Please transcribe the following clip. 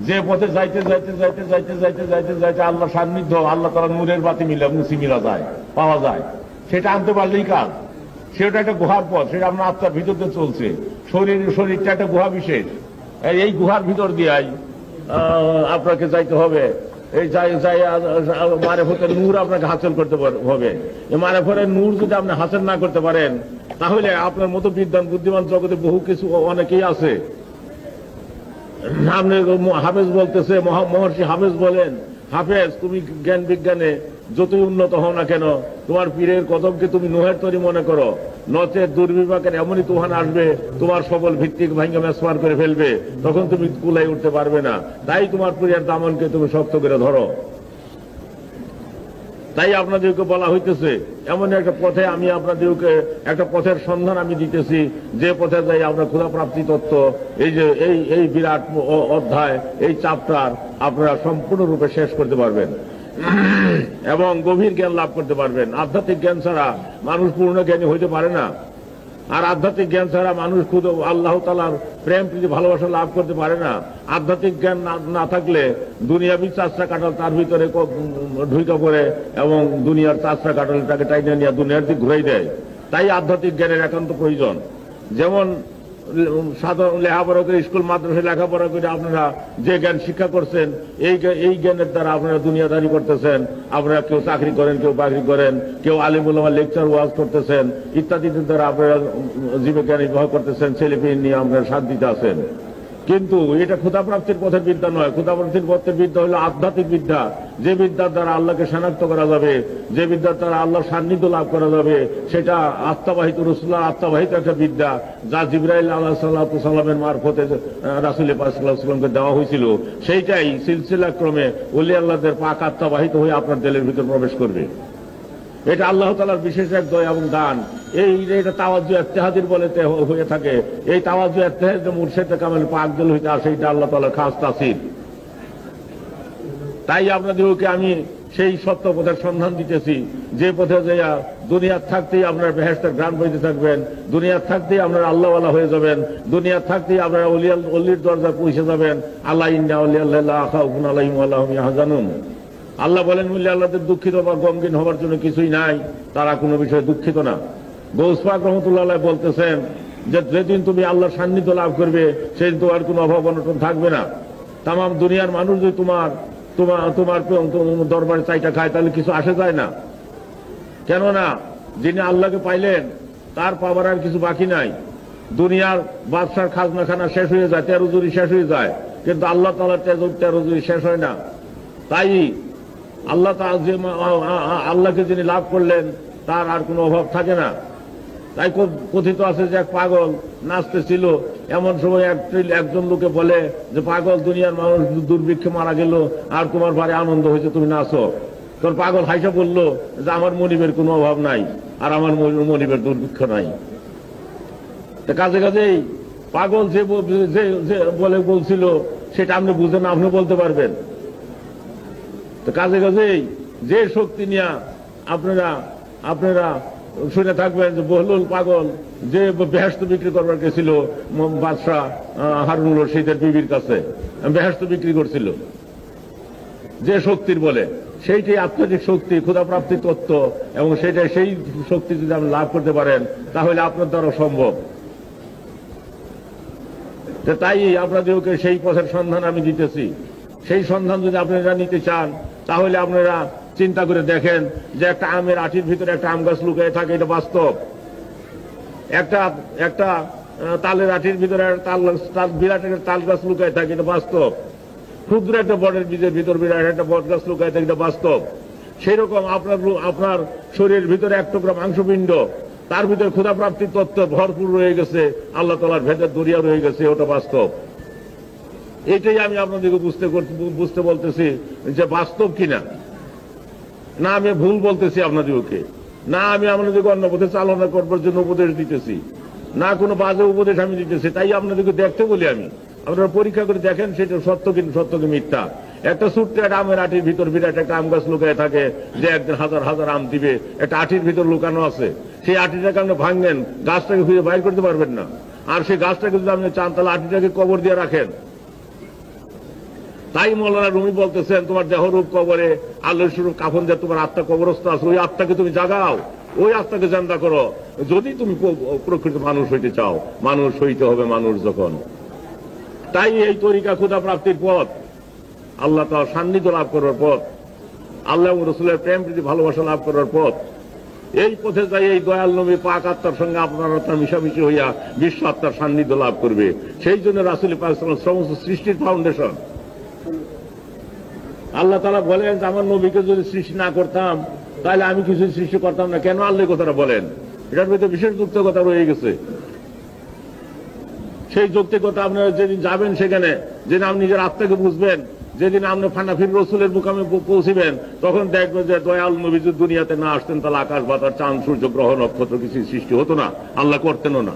যে পথে যাইতে যাইতে যাইতে যাইতে যাইতে যাইতে যাইতে আল্লাহ সান্নিধ্য, আল্লাহ তাআলা নূরের বাতি মিলা যায়, পাওয়া যায়, সেটা আনতে পারলেই কাজ। সেটা একটা গুহার পথ, সেটা আপনার আত্মার ভিতরে চলছে। শরীরটা একটা গুহা বিশেষ, এই গুহার ভিতর দিয়াই আপনাকে যাইতে হবে। এই যাই মারেফতের নূর আপনাকে হাসিল করতে হবে। এই মারেফতের নূর যদি আপনি হাসিল না করতে পারেন, তাহলে আপনার মতো বিদ্বান বুদ্ধিমান জগতে বহু কিছু অনেকেই আছে। আপনি হাফেজ বলতেছে, মহর্ষি হাফেজ বলেন, হাফেজ তুমি জ্ঞান বিজ্ঞানে যতই উন্নত হও না কেন, তোমার পীরের কদমকে তুমি নুহের তৈরি মনে করো, নচে দুর্বিপাকের এমনই তুফান আসবে, তোমার সবল ভিত্তিক ভাঙ্গা মেসমার করে ফেলবে, তখন তুমি কুলাই উঠতে পারবে না। তাই তোমার পীরের দামনকে তুমি শক্ত করে ধরো। তাই আপনাদেরকে বলা হইতেছে, এমন একটা পথে আমি আপনাদেরকে একটা পথের সন্ধান আমি দিতেছি, যে পথে যাই আমরা ক্ষুধা প্রাপ্তি তত্ত্ব, এই যে এই বিরাট অধ্যায়, এই চ্যাপ্টার আপনারা সম্পূর্ণরূপে শেষ করতে পারবেন এবং গভীর জ্ঞান লাভ করতে পারবেন। আধ্যাত্মিক জ্ঞান ছাড়া মানুষ পূর্ণ জ্ঞানী হইতে পারে না। আর আধ্যাত্মিক জ্ঞান ছাড়া মানুষ খুদ আল্লাহ তাআলার প্রেম প্রীতি ভালোবাসা লাভ করতে পারে না। আধ্যাত্মিক জ্ঞান না থাকলে দুনিয়াবি চাষরা কাটাল তার ভিতরে ঢুকে পড়ে এবং দুনিয়ার চাষরা কাটালটাকে টাইনে নিয়ে দুনিয়ার দিক ঘুরাই দেয়। তাই আধ্যাত্মিক জ্ঞানের একান্ত প্রয়োজন। যেমন সাধারণ লেখাপড়া করে, স্কুল মাদ্রাসায় লেখাপড়া করে আপনারা যে জ্ঞান শিক্ষা করছেন, এই জ্ঞানের দ্বারা আপনারা দুনিয়াদারি করতেছেন। আপনারা কেউ চাকরি করেন, কেউ বাকরি করেন, কেউ আলিম উলামা লেকচার ওয়াজ করতেছেন, ইত্যাদিদের দ্বারা আপনারা জীবিকা নির্বাহ করতেছেন, ছেলেপিলে নিয়ে আপনারা শান্তিতে আছেন। কিন্তু এটা ক্ষুধাপ্রাপ্তির পথের বিদ্যা নয়। ক্ষুধাপ্রাপ্তির পথের বিদ্যা হল আধ্যাত্মিক বিদ্যা, যে বিদ্যার দ্বারা আল্লাহকে শনাক্ত করা যাবে, যে বিদ্যার দ্বারা আল্লাহর সান্নিধ্য লাভ করা যাবে, সেটা আত্মাবাহিত, রাসূলুল্লাহ আত্মাবাহিত একটা বিদ্যা, যা জিবরাইল আলাইহিস সালামের মারফতে রাসূল পাক সাল্লাল্লাহু আলাইহি ওয়াসাল্লামকে দেওয়া হয়েছিল। সেইটাই সিলসিলা ক্রমে ওলি আল্লাহদের পাক আত্মাবাহিত হয়ে আপনার দিলের ভিতর প্রবেশ করবে। এটা আল্লাহ তাআলার বিশেষ এক দয়া এবং দান। এটা তাওয়াজ্জু ইত্তেহাদির বলে হয়ে থাকে। এই তাওয়াজ্জু ইত্তেহাদ মুর্শিদ কামেল পাক দিল হইতে আসে, এটা আল্লাহ তাআলার খাস তাসির। তাই আপনাদেরকে আমি সেই সত্য পথের সন্ধান দিতেছি, যে পথে যাইয়া দুনিয়ার থাকতেই আপনারা বেহেশতের ঘ্রাণ বইতে থাকবেন, দুনিয়ার থাকতেই আপনারা আল্লাহওয়ালা হয়ে যাবেন, দুনিয়ার থাকতেই আপনারা অলির দরজায় পৌঁছে যাবেন। আল্লাহ ইন্না আউলিয়াল্লাহি লা খাউফুন আলাইহিম ওয়া লা হুম ইয়াহজানুন। আল্লাহ বলেন, মুল্লা আল্লাহদের দুঃখিত বা গমগীন হওয়ার জন্য কিছুই নাই, তারা কোনো বিষয়ে দুঃখিত না। গৌস পাক রহমতুল্লাহ আলাইহি বলতেছেন যে যেদিন তুমি আল্লাহর সান্নিধ্য লাভ করবে, সেদিন তোমার কোনো অভাব অনটন থাকবে না। তামাম দুনিয়ার মানুষ যদি তোমার দরবারে চাইটা খায়, তাহলে কিছু আসে যায় না। কেননা যিনি আল্লাহকে পাইলেন, তার পাবার আর কিছু বাকি নাই। দুনিয়ার বাদশার খাজনা খানা শেষ হয়ে যায়, তেরোজুরি শেষ হয়ে যায়, কিন্তু আল্লাহ তাআলার তেরোজুরি শেষ হয় না। তাই আল্লাহকে যিনি লাভ করলেন, তার আর কোনো অভাব থাকে না। তাই কথিত আছে যে এক পাগল নাচতেছিল, এমন সময় একজন লোকে বলে যে, পাগল, দুনিয়ার মানুষ দুর্ভিক্ষে মারা গেল, আর তোমার বাড়ি আনন্দ হয়েছে, তুমি নাচো। তোর পাগল হাইসা বলল যে, আমার মনিবের কোনো অভাব নাই, আর আমার মনিবের দুর্ভিক্ষ নাই। কাজে কাজেই পাগল যে বলে বলছিল, সেটা আপনি বুঝেন, আপনি বলতে পারবেন। তো কাজে কাজেই যে শক্তি নিয়ে আপনারা শুনে থাকবেন যে বহলুল পাগল যে বেহেশত বিক্রি করবার গেছিল বাদশাহ হারুনুর রশিদের বিবির কাছে, বেহেশত বিক্রি করছিল যে শক্তির বলে, সেইটাই আত্মাধিক শক্তি, ক্ষুধাপ্রাপ্তি তত্ত্ব, এবং সেটাই সেই শক্তি যদি আপনি লাভ করতে পারেন, তাহলে আপনার দ্বারা সম্ভব। তাই আপনাদেরকে সেই পথের সন্ধান আমি দিতেছি। সেই সন্ধান যদি আপনারা নিতে চান, তাহলে আপনারা চিন্তা করে দেখেন যে একটা আমের আটির ভিতরে একটা আম গাছ লুকিয়ে থাকে, এটা বাস্তব। একটা তালের আটির ভিতরে বিরাট একটা তাল গাছ লুকিয়ে থাকে, এটা বাস্তব। ক্ষুদ্র একটা বটের বীজের ভিতর বিরাট একটা বট গাছ লুকিয়ে থাকে, এটা বাস্তব। সেই রকম আপনার শরীরের ভিতরে এক টুকরা মাংসপিণ্ড, তার ভিতরে ক্ষুধাপ্রাপ্তির তত্ত্ব ভরপুর রয়ে গেছে, আল্লাহ তাআলার ভেতর দরিয়া রয়ে গেছে, ওটা বাস্তব। এটাই আমি আপনাদেরকে বুঝতে বলতেছি যে বাস্তব কিনা। না আমি ভুল বলতেছি আপনাদেরকে, না আমি আপনাদেরকে অন্য পথে চালনা করবার জন্য উপদেশ দিতেছি, না কোনো বাজে উপদেশ আমি দিতেছি। তাই আপনাদেরকে দেখতে বলি আমি, আপনারা পরীক্ষা করে দেখেন সেটা সত্য কি মিথ্যা। একটা ছোট্ট একটা আমের আটির ভিতর বিরাট একটা আম গাছ লুকায় থাকে, যে একদিন হাজার হাজার আম দিবে, একটা আটির ভিতর লুকানো আছে। সেই আটিটাকে আপনি ভাঙেন, গাছটাকে খুঁজে বাইর করতে পারবেন না। আর সেই গাছটাকে যদি আপনি চান, তাহলে আটিটাকে কবর দিয়ে রাখেন, তাই মৌলানা রুমি বলতেছেন, তোমার দেহরূপ কবরে আল্লাহর স্বরূপ কাফন দিয়ে তোমার আত্মা কবরস্থ আছে, ওই আত্মাকে তুমি জাগাও, ওই আত্মাকে জান্দা করো। যদি তুমি প্রকৃত মানুষ হইতে চাও, মানুষ হইতে হবে মানুষ যখন। তাই এই তরিকা ক্ষুধা প্রাপ্তির পথ, আল্লাহ তাআলার সান্নিধ্য লাভ করার পথ, আল্লাহ এবং রাসূলের প্রেম প্রীতি ভালোবাসা লাভ করার পথ। এই পথে যাই এই দয়াল নবী পাক আত্মার সঙ্গে আপনার আত্মার মিশামিশি হইয়া বিশ্ব আত্মার সান্নিধ্য লাভ করবে। সেই জন্য রাসূল পাক সাল্লাল্লাহু আলাইহি ওয়াসাল্লাম সমস্ত সৃষ্টির ফাউন্ডেশন। আল্লাহ তাআলা বলেন যে আমার নবীকে যদি সৃষ্টি না করতাম তাহলে আমি কিছু সৃষ্টি করতাম না। কেন আল্লাহ কথাটা বলেন? এটার ভিতরে বিশেষ যৌক্তিকতা রয়ে গেছে। সেই যৌক্তিকতা আপনারা যেদিন যাবেন সেখানে, যেদিন আপনি নিজের আত্মাকে বুঝবেন, যেদিন আপনি ফানাফির রসুলের মুকামে পৌঁছিবেন, তখন দেখবেন যে দয়াল নবী যদি দুনিয়াতে না আসতেন তাহলে আকাশ বাতাস চাঁদ সূর্য গ্রহ নক্ষত্র কিছু সৃষ্টি হতো না, আল্লাহ করতেনও না।